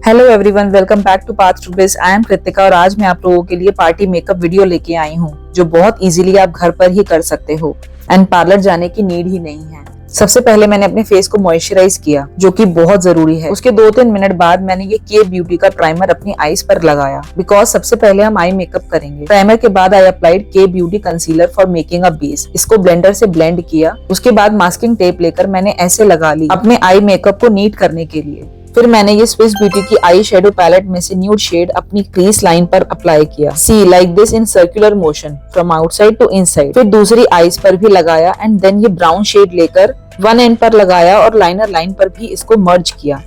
Hello everyone, welcome back to Path to Biz. I M Kritika और आज मैं आप लोगों के लिए पार्टी मेकअप वीडियो लेके आई हूँ जो बहुत इजीली आप घर पर ही कर सकते हो एंड पार्लर जाने की नीड ही नहीं है। सबसे पहले मैंने अपने फेस को मॉइस्चराइज किया जो कि बहुत जरूरी है। उसके 2-3 मिनट बाद मैंने ये के ब्यूटी का प्राइमर अपनी आईज पर लगाया बिकॉज सबसे पहले हम आई मेकअप करेंगे। प्राइमर के बाद आई अप्लाइड के beauty concealer for making a base. इसको ब्लेंडर से ब्लेंड किया। उसके बाद मास्किंग टेप लेकर मैंने ऐसे लगा ली अपने आई मेकअप को नीट करने के लिए। फिर मैंने ये स्विस ब्यूटी की आई शेडो पैलेट में से न्यूड शेड अपनी क्रीज लाइन पर अप्लाई किया। See like this in circular motion from outside to inside. फिर दूसरी आईज पर भी लगाया एंड देन ये ब्राउन शेड लेकर वन एंड पर लगाया और लाइनर लाइन पर भी इसको मर्ज किया।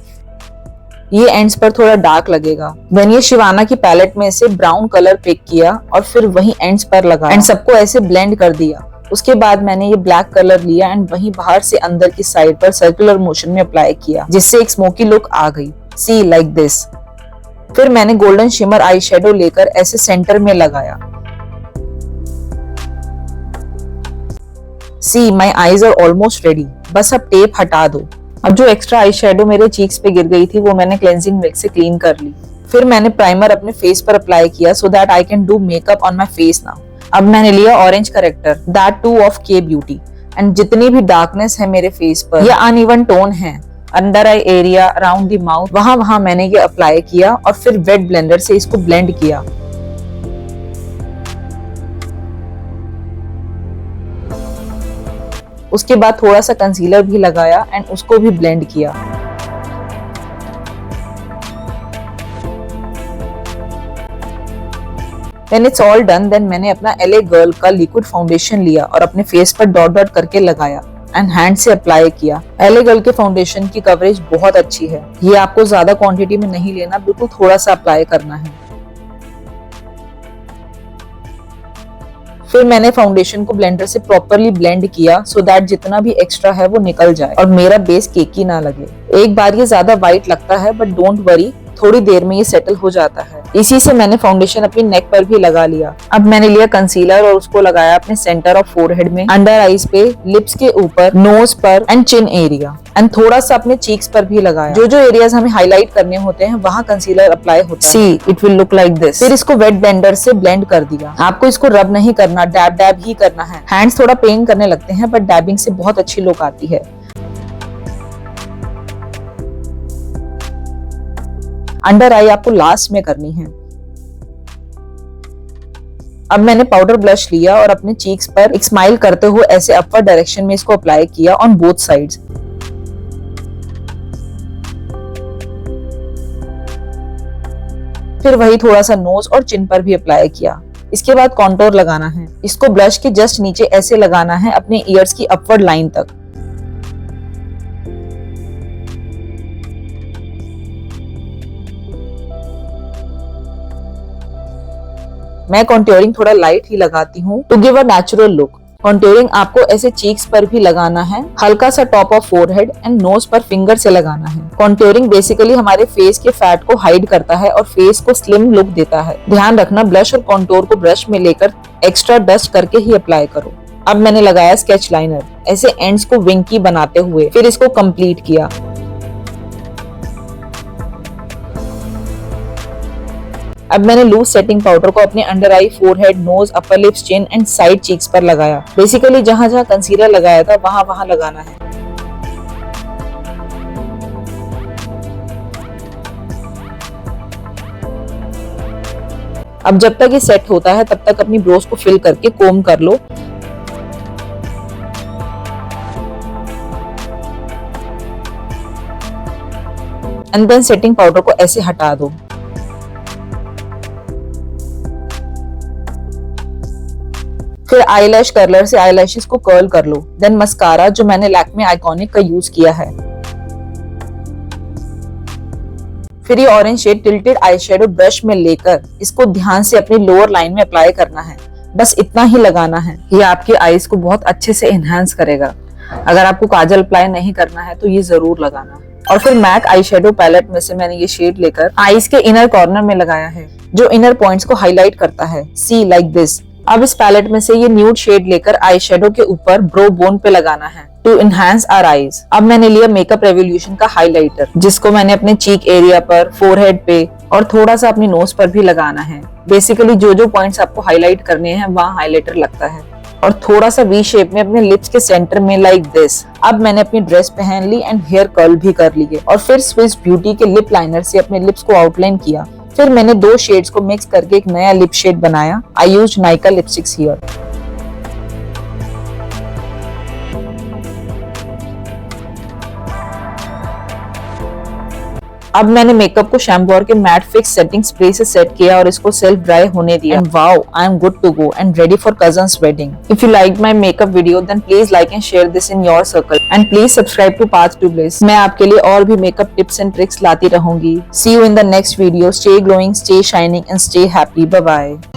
ये एंड्स पर थोड़ा डार्क लगेगा। देन ये शिवाना की पैलेट में से ब्राउन कलर पिक किया और फिर वही एंड्स पर लगाया एंड सबको ऐसे ब्लेंड कर दिया। उसके बाद मैंने ये ब्लैक कलर लिया एंड वहीं बाहर से अंदर की साइड पर सर्कुलर मोशन में अप्लाई किया जिससे एक स्मोकी लुक आ गई। सी लाइक दिस। फिर मैंने गोल्डन शिमर आई शेडो लेकर ऐसे सेंटर में लगाया। See my eyes are almost ready. बस अब टेप हटा दो। अब जो एक्स्ट्रा आई शेडो मेरे चीक्स पे गिर गई थी वो मैंने क्लेंजिंग मिल्क से क्लीन कर ली। फिर मैंने प्राइमर अपने फेस पर अप्लाई किया so that I can do makeup on my face now. अब मैंने लिया orange character that two of के ब्यूटी एंड जितनी भी डार्कनेस है मेरे फेस पर या अनइवन टोन है under eye area around the mouth वहां मैंने ये अप्लाई किया और फिर वेट ब्लेंडर से इसको ब्लेंड किया। उसके बाद थोड़ा सा कंसीलर भी लगाया एंड उसको भी ब्लेंड किया। When it's all done, then मैंने अपना LA गर्ल का लिक्विड फाउंडेशन लिया और अपने फेस पर डॉट डॉट करके लगाया एंड हैंड से अप्लाई किया। LA गर्ल के फाउंडेशन की कवरेज बहुत अच्छी है। ये आपको ज्यादा क्वांटिटी में नहीं लेना, बिल्कुल थोड़ा सा अप्लाई करना है। फिर मैंने फाउंडेशन को ब्लेंडर से प्रॉपरली ब्लेंड किया सो दैट जितना भी एक्स्ट्रा है वो निकल जाए और मेरा बेस केकी ना लगे। एक बार ये ज्यादा व्हाइट लगता है बट डोंट वरी, थोड़ी देर में ये सेटल हो जाता है। इसी से मैंने फाउंडेशन अपनी नेक पर भी लगा लिया। अब मैंने लिया कंसीलर और उसको लगाया अपने सेंटर ऑफ फोरहेड में, अंडर आईज पे, लिप्स के ऊपर, नोज पर एंड चिन एरिया एंड थोड़ा सा अपने चीक्स पर भी लगाया। जो जो एरियाज हमें हाईलाइट करने होते हैं वहाँ कंसीलर अप्लाई होता है। See it will look like this. फिर इसको वेट ब्लेंडर से ब्लेंड कर दिया। आपको इसको रब नहीं करना, डैब डैब ही करना है। हैंड्स थोड़ा पेन करने लगते हैं बट डैबिंग से बहुत अच्छी लुक आती है। अंडर आई आपको लास्ट में करनी है। अब मैंने पाउडर ब्लश लिया और अपने चीक्स पर एक स्माइल करते हुए ऐसे अपवर्ड डायरेक्शन में इसको अप्लाई किया ऑन बोथ साइड्स। फिर वही थोड़ा सा नोज और चिन पर भी अप्लाई किया। इसके बाद कॉन्टोर लगाना है। इसको ब्लश के जस्ट नीचे ऐसे लगाना है अपने ईयर्स की अपवर्ड लाइन तक। मैं कॉन्टोरिंग थोड़ा लाइट ही लगाती हूँ to give a natural look. Contouring आपको ऐसे चीक्स पर भी लगाना है, हल्का सा top of forehead and nose पर फिंगर से लगाना है। कॉन्टोरिंग बेसिकली हमारे फेस के फैट को हाइड करता है और फेस को स्लिम लुक देता है। ध्यान रखना ब्लश और कॉन्टोर को ब्रश में लेकर एक्स्ट्रा डस्ट करके ही अप्लाई करो। अब मैंने लगाया स्केच लाइनर ऐसे एंड्स को विंकी बनाते हुए, फिर इसको कंप्लीट किया। अब मैंने लूज सेटिंग पाउडर को अपने under eye, forehead, nose, upper lips, chin and side cheeks पर लगाया। बेसिकली जहां जहां कंसीलर लगाया था वहां लगाना है। अब जब तक ये सेट होता है तब तक अपनी ब्रोज को फिल करके कोम कर लो। एंड देन सेटिंग पाउडर को ऐसे हटा दो। फिर आईलैश कर्लर से आईलैशेस को कर्ल कर लो। देन मस्कारा जो मैंने लैक्मे आइकॉनिक का यूज किया है। फिर ये orange shade tilted eye shadow brush में लेकर इसको ध्यान से अपनी लोअर लाइन में अप्लाई करना है। बस इतना ही लगाना है। ये आपकी आईज को बहुत अच्छे से एनहांस करेगा। अगर आपको काजल अप्लाई नहीं करना है तो ये जरूर लगाना। और फिर मैक आई शेडो पैलेट में से मैंने ये शेड लेकर आईज के इनर कॉर्नर में लगाया है जो इनर पॉइंट्स को हाईलाइट करता है। सी लाइक दिस। अब इस पैलेट में से ये न्यूड शेड लेकर आई शेडो के ऊपर ब्रो बोन पे लगाना है टू इनहेंस आवर आईज। अब मैंने लिया मेकअप रेवोल्यूशन का हाइलाइटर, जिसको मैंने अपने चीक एरिया पर, फोरहेड पे और थोड़ा सा अपनी नोज पर भी लगाना है। बेसिकली जो जो पॉइंट्स आपको हाईलाइट करने हैं वहाँ हाइलाइटर लगता है। और थोड़ा सा वी शेप में अपने लिप्स के सेंटर में लाइक दिस। अब मैंने अपनी ड्रेस पहन ली एंड हेयर कर्ल भी कर लिए और फिर स्विस ब्यूटी के लिप लाइनर से अपने लिप्स को आउटलाइन किया। फिर मैंने 2 शेड्स को मिक्स करके एक नया लिप शेड बनाया। I used Nykaa lipsticks here. अब मैंने मेकअप को शैम्पूर के मैट फिक्स सेटिंग स्प्रे से सेट किया और इसको सेल्फ ड्राई होने दिया। And wow, I am good to go and ready for cousin's wedding. If you like my makeup video then please like and share this in your circle and please subscribe to Path to Bliss. मैं आपके लिए और भी makeup tips and tricks लाती रहूंगी। See you in the next video. Stay glowing, stay shining and stay happy. Bye bye.